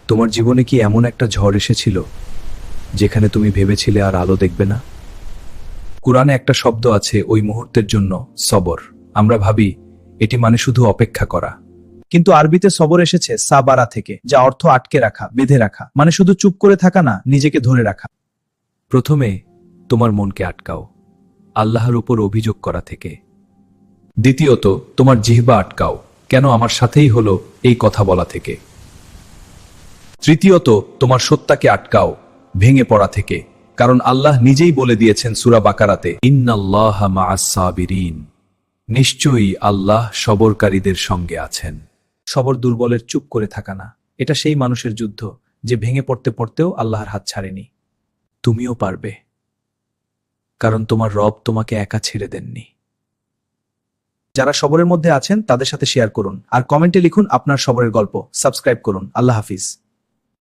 তোমার জীবনে কি এমন একটা ঝড় এসেছিল যেখানে তুমি ভেবেছিলে আর আলো দেখবে না? কুরআনে একটা শব্দ আছে ওই মুহূর্তের জন্য, সবর। আমরা ভাবি এটি মানে শুধু অপেক্ষা করা, কিন্তু আরবিতে সবর এসেছে সাবারা থেকে, যা অর্থ আটকে রাখা, বেঁধে রাখা, মানে শুধু চুপ করে থাকা না, নিজেকে ধরে রাখা। প্রথমে তোমার মনকে আটকাও আল্লাহর উপর অভিযোগ করা থেকে। দ্বিতীয়ত, তোমার জিহ্বা আটকাও, কেন আমার সাথেই হলো এই কথা বলা থেকে। তৃতীয়ত, তোমার সত্তাকে আটকাও ভেঙে পড়া থেকে, কারণ আল্লাহ নিজেই বলে দিয়েছেন সূরা বাকারাতে, ইন্নাল্লাহা মাআস সাবিরিন, নিশ্চয়ই আল্লাহ সবরকারীদের সঙ্গে আছেন। সবর দুর্বলের চুপ করে থাকা না, এটা সেই মানুষের যুদ্ধ যে ভেঙে পড়তে পড়তেও আল্লাহর হাত ছাড়েনি। তুমিও পারবে, কারণ তোমার রব তোমাকে একা ছেড়ে দেননি। যারা সবরের মধ্যে আছেন তাদের সাথে শেয়ার করুন আর কমেন্টে লিখুন আপনার সবরের গল্প। সাবস্ক্রাইব করুন। আল্লাহ হাফিজ।